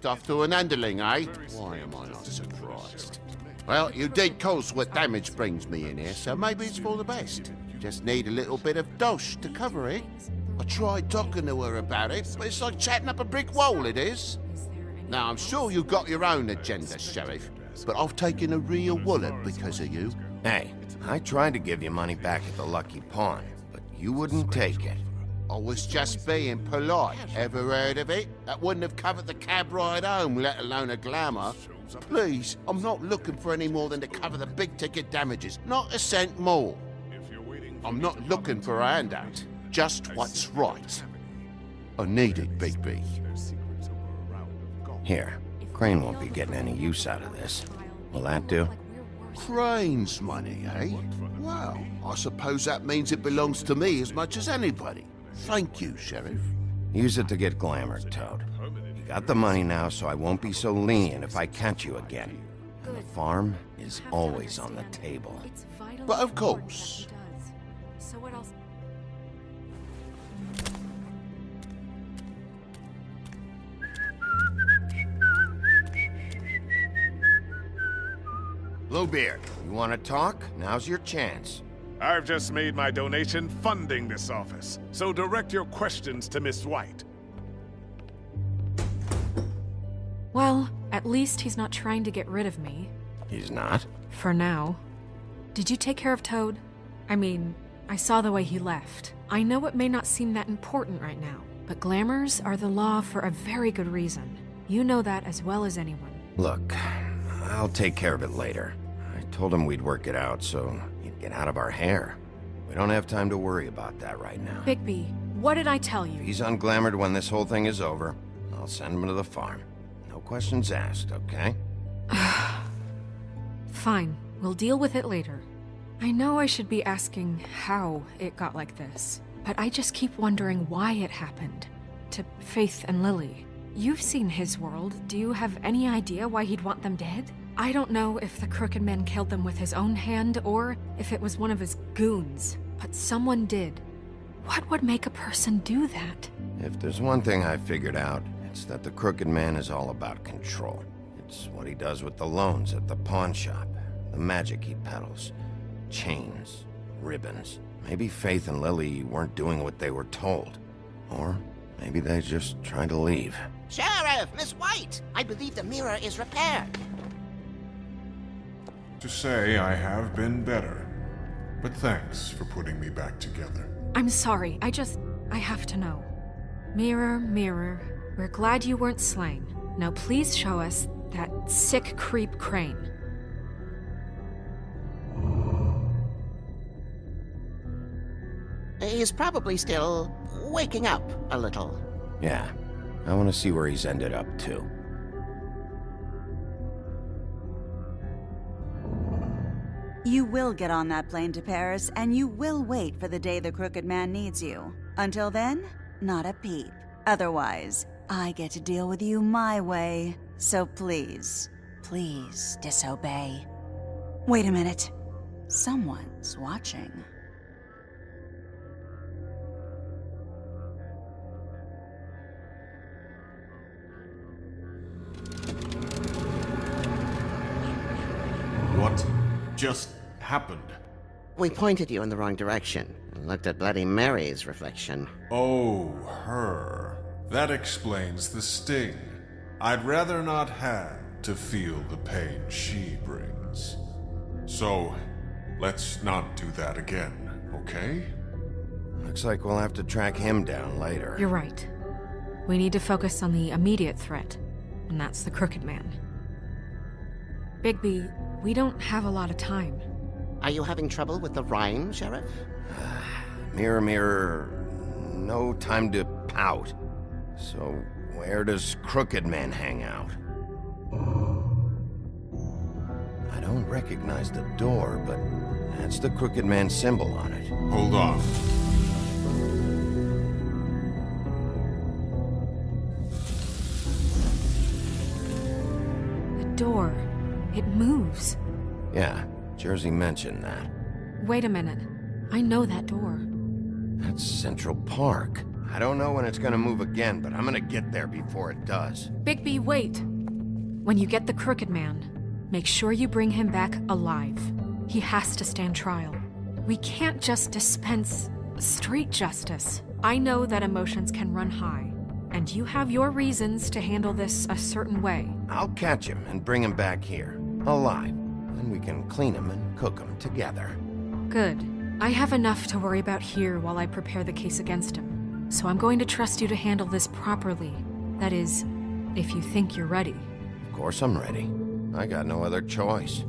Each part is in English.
shipped off to an underling, eh? Why am I not surprised? Well, you did cause what damage brings me in here, so maybe it's for the best. Just need a little bit of dosh to cover it. I tried talking to her about it, but it's like chatting up a brick wall, it is. Now, I'm sure you've got your own agenda, Sheriff, but I've taken a real wallet because of you. Hey, I tried to give you money back at the Lucky Pawn, but you wouldn't take it. I was just being polite. Ever heard of it? That wouldn't have covered the cab ride home, let alone a glamour. Please, I'm not looking for any more than to cover the big-ticket damages. Not a cent more. I'm not looking for a handout. Just what's right. I need it, Bigby. Here, Crane won't be getting any use out of this. Will that do? Crane's money, eh? Well, I suppose that means it belongs to me as much as anybody. Thank you, Sheriff. Use it to get glamored, Toad. You got the money now, so I won't be so lenient if I catch you again. And the farm is always on the table. But of course. So what else? Bluebeard, you want to talk? Now's your chance. I've just made my donation funding this office, so direct your questions to Miss White. Well, at least he's not trying to get rid of me. He's not? For now. Did you take care of Toad? I mean, I saw the way he left. I know it may not seem that important right now, but glamours are the law for a very good reason. You know that as well as anyone. Look, I'll take care of it later. I told him we'd work it out, so he'd get out of our hair. We don't have time to worry about that right now. Bigby, what did I tell you? If he's unglamored when this whole thing is over, I'll send him to the farm. No questions asked, okay? Fine, we'll deal with it later. I know I should be asking how it got like this, but I just keep wondering why it happened. To Faith and Lily. You've seen his world. Do you have any idea why he'd want them dead? I don't know if the Crooked Man killed them with his own hand or if it was one of his goons, but someone did. What would make a person do that? If there's one thing I figured out, it's that the Crooked Man is all about control. It's what he does with the loans at the pawn shop, the magic he peddles, chains, ribbons. Maybe Faith and Lily weren't doing what they were told. Or maybe they just tried to leave. Sheriff, Miss White! I believe the mirror is repaired. To say I have been better, but thanks for putting me back together. I'm sorry, I have to know. Mirror, mirror, we're glad you weren't slain. Now please show us that sick creep Crane. He's probably still waking up a little. Yeah, I want to see where he's ended up, too. You will get on that plane to Paris, and you will wait for the day the Crooked Man needs you. Until then, not a peep. Otherwise, I get to deal with you my way. So please, please disobey. Wait a minute. Someone's watching. What just happened? We pointed you in the wrong direction and looked at Bloody Mary's reflection. Oh, her. That explains the sting. I'd rather not have to feel the pain she brings. So, let's not do that again, okay? Looks like we'll have to track him down later. You're right. We need to focus on the immediate threat, and that's the Crooked Man. Bigby, we don't have a lot of time. Are you having trouble with the rhyme, Sheriff? Mirror, mirror, no time to pout. So, where does Crooked Man hang out? I don't recognize the door, but that's the Crooked Man symbol on it. Hold on. The door. It moves. Yeah, Jersey mentioned that. Wait a minute. I know that door. That's Central Park. I don't know when it's gonna move again, but I'm gonna get there before it does. Bigby, wait! When you get the Crooked Man, make sure you bring him back alive. He has to stand trial. We can't just dispense street justice. I know that emotions can run high, and you have your reasons to handle this a certain way. I'll catch him and bring him back here, alive. Then we can clean him and cook him together. Good. I have enough to worry about here while I prepare the case against him. So I'm going to trust you to handle this properly. That is, if you think you're ready. Of course I'm ready. I got no other choice.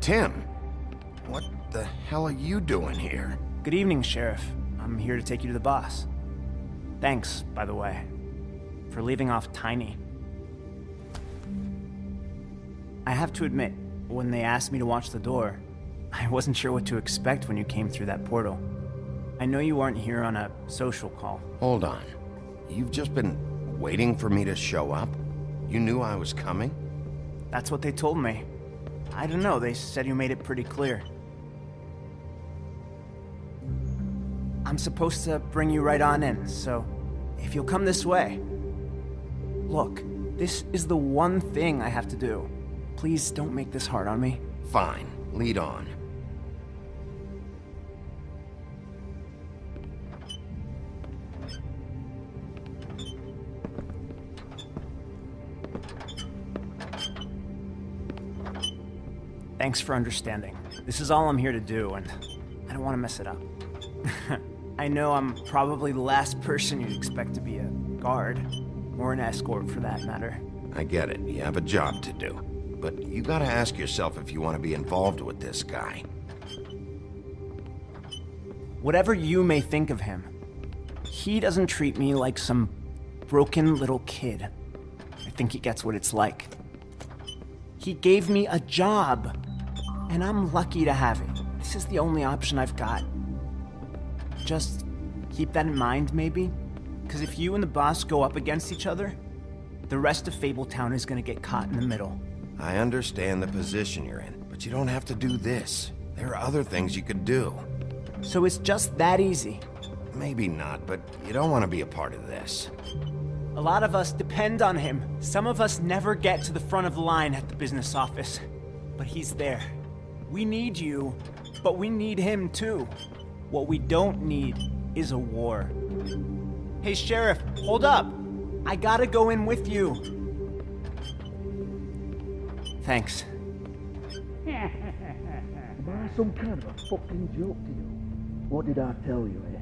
Tim, what the hell are you doing here? Good evening, Sheriff. I'm here to take you to the boss. Thanks, by the way, for leaving off Tiny. I have to admit, when they asked me to watch the door, I wasn't sure what to expect when you came through that portal. I know you aren't here on a social call. Hold on. You've just been waiting for me to show up? You knew I was coming? That's what they told me. I don't know, they said you made it pretty clear. I'm supposed to bring you right on in, so if you'll come this way. Look, this is the one thing I have to do. Please don't make this hard on me. Fine, lead on. Thanks for understanding. This is all I'm here to do, and I don't want to mess it up. I know I'm probably the last person you'd expect to be a guard, or an escort for that matter. I get it, you have a job to do. But you gotta ask yourself if you want to be involved with this guy. Whatever you may think of him, he doesn't treat me like some broken little kid. I think he gets what it's like. He gave me a job, and I'm lucky to have it. This is the only option I've got. Just keep that in mind, maybe? Because if you and the boss go up against each other, the rest of Fabletown is gonna get caught in the middle. I understand the position you're in, but you don't have to do this. There are other things you could do. So it's just that easy. Maybe not, but you don't want to be a part of this. A lot of us depend on him. Some of us never get to the front of the line at the business office. But he's there. We need you, but we need him too. What we don't need is a war. Hey, Sheriff, hold up. I gotta go in with you. Thanks. Am I some kind of a fucking joke to you? What did I tell you, eh?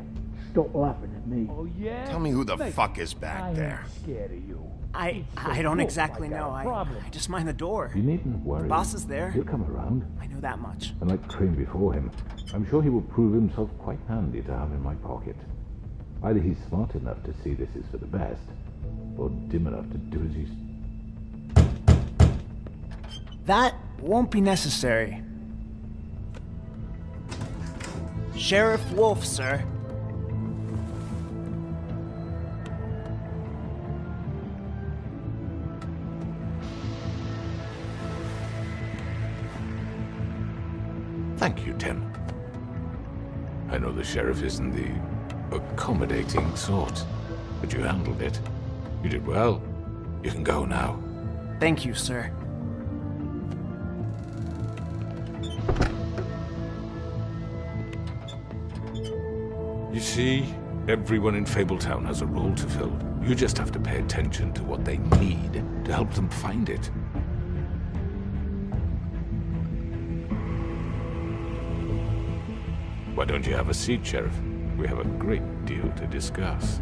Stop laughing at me. Oh, yeah? Tell me who the fuck is back there. Scared of you. I don't exactly know. I just mind the door. You needn't worry. The boss is there. He'll come around. I know that much. And like train before him, I'm sure he will prove himself quite handy to have in my pocket. Either he's smart enough to see this is for the best, or dim enough to do as he's... That won't be necessary. Sheriff Wolf, sir. Thank you, Tim. I know the sheriff isn't the accommodating sort, but you handled it. You did well. You can go now. Thank you, sir. You see, everyone in Fabletown has a role to fill. You just have to pay attention to what they need to help them find it. Why don't you have a seat, Sheriff? We have a great deal to discuss.